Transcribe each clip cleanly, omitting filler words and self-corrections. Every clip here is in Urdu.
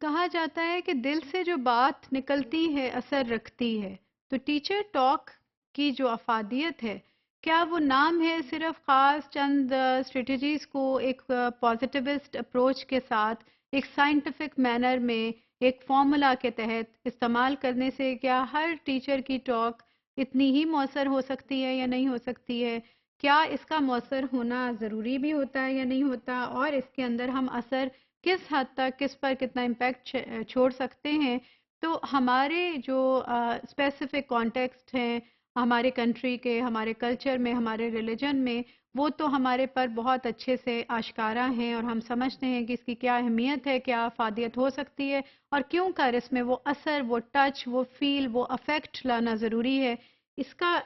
کہا جاتا ہے کہ دل سے جو بات نکلتی ہے اثر رکھتی ہے. تو ٹیچر ٹاک کی جو افادیت ہے، کیا وہ نام ہے صرف خاص چند اسٹریٹجیز کو ایک پازیٹیوسٹ اپروچ کے ساتھ ایک سائنٹیفک مینر میں ایک فارمولا کے تحت استعمال کرنے سے کیا ہر ٹیچر کی ٹاک اتنی ہی مؤثر ہو سکتی ہے یا نہیں ہو سکتی ہے؟ کیا اس کا مؤثر ہونا ضروری بھی ہوتا ہے یا نہیں ہوتا؟ اور اس کے اندر ہم اثر کس حد تک کس پر کتنا امپیکٹ چھوڑ سکتے ہیں؟ تو ہمارے جو اسپیسیفک کانٹیکسٹ ہیں ہمارے کنٹری کے، ہمارے کلچر میں، ہمارے ریلیجن میں، وہ تو ہمارے پر بہت اچھے سے آشکارا ہیں اور ہم سمجھتے ہیں کہ اس کی کیا اہمیت ہے، کیا افادیت ہو سکتی ہے اور کیوں کر اس میں وہ اثر، وہ ٹچ، وہ فیل، وہ افیکٹ لانا ضروری ہے. اس کا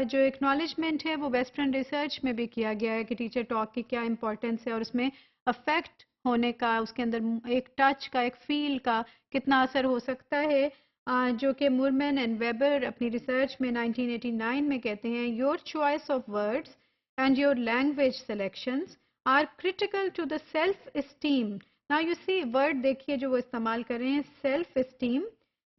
جو ایکنالجمنٹ ہے وہ ویسٹرن ریسرچ میں بھی کیا گیا ہے کہ ٹیچر ٹاک کی کیا امپورٹنس ہے اور اس میں افیکٹ ہونے کا، اس کے اندر ایک ٹچ کا، ایک فیل کا کتنا اثر ہو سکتا ہے. جو کہ مورمن اینڈ ویبر اپنی ریسرچ میں 1989 میں کہتے ہیں your choice of words and your language selections are critical to the self esteem. Now you see word دیکھیے جو وہ استعمال کر رہے ہیں، self esteem,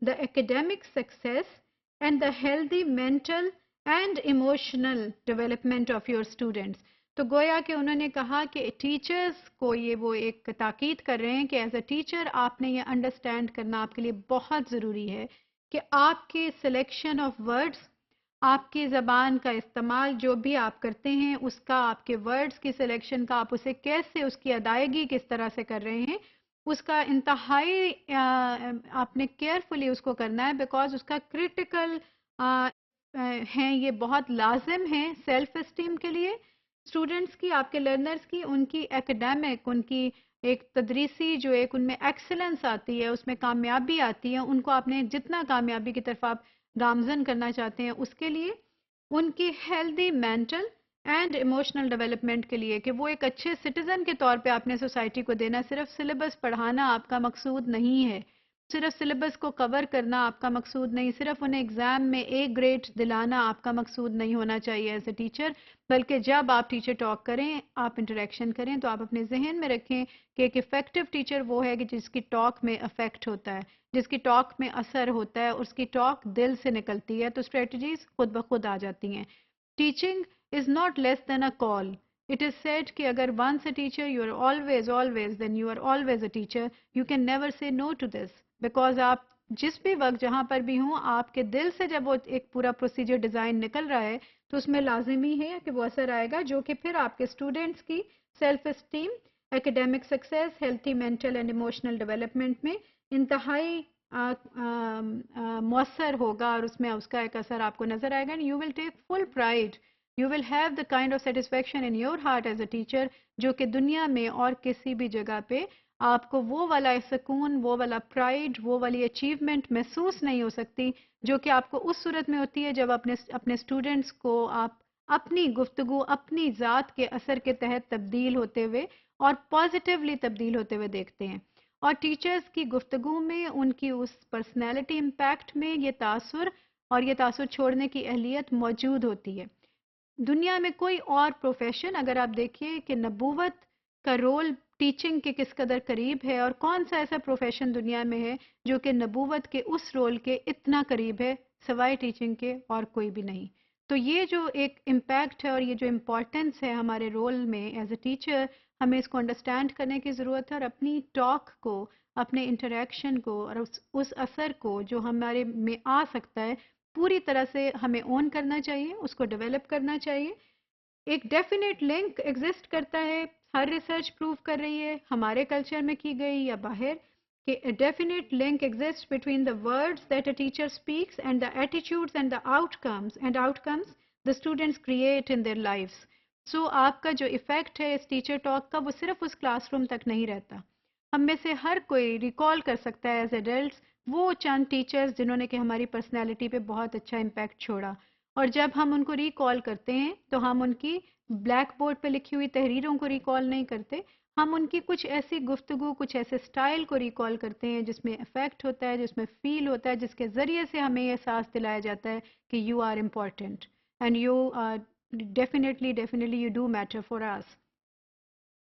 the academic success and the healthy mental and emotional development of your students. تو گویا کہ انہوں نے کہا کہ ٹیچرز کو یہ وہ ایک تاکید کر رہے ہیں کہ ایز اے ٹیچر آپ نے یہ انڈرسٹینڈ کرنا آپ کے لیے بہت ضروری ہے کہ آپ کی سلیکشن آف ورڈز، آپ کی زبان کا استعمال جو بھی آپ کرتے ہیں اس کا، آپ کے ورڈز کی سلیکشن کا، آپ اسے کیسے، اس کی ادائیگی کس طرح سے کر رہے ہیں، اس کا انتہائی آپ نے کیئرفلی اس کو کرنا ہے، بیکاز اس کا کریٹیکل ہیں، یہ بہت لازم ہیں سیلف اسٹیم کے لیے اسٹوڈنٹس کی، آپ کے لرنرز کی، ان کی ایکڈیمک، ان کی ایک تدریسی جو ایک ان میں ایکسلنس آتی ہے، اس میں کامیابی آتی ہے، ان کو آپ نے جتنا کامیابی کی طرف آپ گامزن کرنا چاہتے ہیں اس کے لیے، ان کی healthy mental and emotional development کے لیے کہ وہ ایک اچھے سٹیزن کے طور پہ آپ نے سوسائٹی کو دینا. صرف سلیبس پڑھانا آپ کا مقصود نہیں ہے، صرف سلیبس کو کور کرنا آپ کا مقصود نہیں، صرف انہیں ایگزام میں ایک گریڈ دلانا آپ کا مقصود نہیں ہونا چاہیے ایز اے ٹیچر. بلکہ جب آپ ٹیچر ٹاک کریں، آپ انٹریکشن کریں، تو آپ اپنے ذہن میں رکھیں کہ ایک افیکٹو ٹیچر وہ ہے کہ جس کی ٹاک میں افیکٹ ہوتا ہے، جس کی ٹاک میں اثر ہوتا ہے، اس کی ٹاک دل سے نکلتی ہے، تو اسٹریٹجیز خود بخود آ جاتی ہیں. Teaching is not less than a call. It is said کہ اگر once a teacher you are always then you are always a teacher. You can never say no to this. Because آپ جس بھی وقت جہاں پر بھی ہوں، آپ کے دل سے جب وہ ایک پورا پروسیجر ڈیزائن نکل رہا ہے تو اس میں لازمی ہے کہ وہ اثر آئے گا، جو کہ پھر آپ کے اسٹوڈنٹس کی self esteem, academic success, healthy mental and emotional development میں انتہائی مؤثر ہوگا اور اس میں اس کا ایک اثر آپ کو نظر آئے گا. And you will take full pride, you will have the kind of satisfaction in your heart as a teacher, جو کہ دنیا میں اور کسی بھی جگہ پہ آپ کو وہ والا سکون، وہ والا پرائڈ، وہ والی اچیومنٹ محسوس نہیں ہو سکتی جو کہ آپ کو اس صورت میں ہوتی ہے جب اپنے اسٹوڈنٹس کو آپ اپنی گفتگو، اپنی ذات کے اثر کے تحت تبدیل ہوتے ہوئے اور پازیٹیولی تبدیل ہوتے ہوئے دیکھتے ہیں. اور ٹیچرز کی گفتگو میں، ان کی اس پرسنالٹی امپیکٹ میں یہ تاثر اور یہ تاثر چھوڑنے کی اہلیت موجود ہوتی ہے. دنیا میں کوئی اور پروفیشن اگر آپ دیکھیے کہ نبوت کا رول ٹیچنگ کے کس قدر قریب ہے، اور کون سا ایسا پروفیشن دنیا میں ہے جو کہ نبوت کے اس رول کے اتنا قریب ہے، سوائے ٹیچنگ کے اور کوئی بھی نہیں. تو یہ جو ایک امپیکٹ ہے اور یہ جو امپورٹنس ہے ہمارے رول میں ایز اے ٹیچر، ہمیں اس کو انڈرسٹینڈ کرنے کی ضرورت ہے اور اپنی ٹاک کو، اپنے انٹریکشن کو اور اس اثر کو جو ہمارے میں آ سکتا ہے پوری طرح سے ہمیں اون کرنا چاہیے، اس کو ڈیولپ کرنا چاہیے. ایک ڈیفینیٹ لنک ایگزسٹ کرتا ہے، ہر ریسرچ پروف کر رہی ہے، ہمارے کلچر میں کی گئی یا باہر، کہ a definite link exists between the words that a teacher speaks and the attitudes and the outcomes the students create in their lives. So آپ کا جو ایفیکٹ ہے اس ٹیچر ٹاک کا وہ صرف اس کلاس روم تک نہیں رہتا. ہم میں سے ہر کوئی ریکال کر سکتا ہے ایز ایڈلٹس وہ چند ٹیچرز جنہوں نے کہ ہماری پرسنالٹی پہ بہت اچھا امپیکٹ چھوڑا، اور جب ہم ان کو ریکال کرتے ہیں تو ہم ان کی بلیک بورڈ پہ لکھی ہوئی تحریروں کو ریکال نہیں کرتے، ہم ان کی کچھ ایسی گفتگو، کچھ ایسے سٹائل کو ریکال کرتے ہیں جس میں افیکٹ ہوتا ہے، جس میں فیل ہوتا ہے، جس کے ذریعے سے ہمیں یہ احساس دلایا جاتا ہے کہ you are important and you definitely you do matter for us.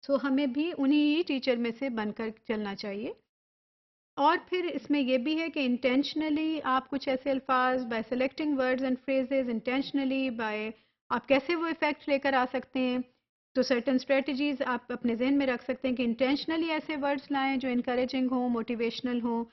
So ہمیں بھی انہی ٹیچر میں سے بن کر چلنا چاہیے. اور پھر اس میں یہ بھی ہے کہ انٹینشنلی آپ کچھ ایسے الفاظ by selecting words and phrases intentionally by آپ کیسے وہ افیکٹ لے کر آ سکتے ہیں. تو سرٹن اسٹریٹجیز آپ اپنے ذہن میں رکھ سکتے ہیں کہ انٹینشنلی ایسے ورڈس لائیں جو انکریجنگ ہوں موٹیویشنل ہوں.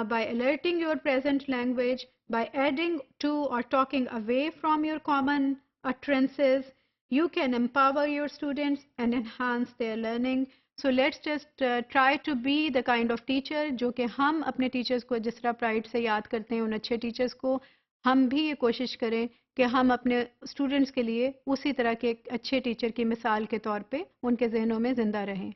By altering your present language by adding to or talking away from your common utterances you can empower your students and enhance their learning. So let's just try to be the kind of teacher جو کہ ہم اپنے ٹیچرز کو جس طرح پرائڈ سے یاد کرتے ہیں ان اچھے ٹیچرز کو، ہم بھی یہ کوشش کریں کہ ہم اپنے اسٹوڈنٹس کے لیے اسی طرح کے ایک اچھے ٹیچر کی مثال کے طور پہ ان کے ذہنوں میں زندہ رہیں.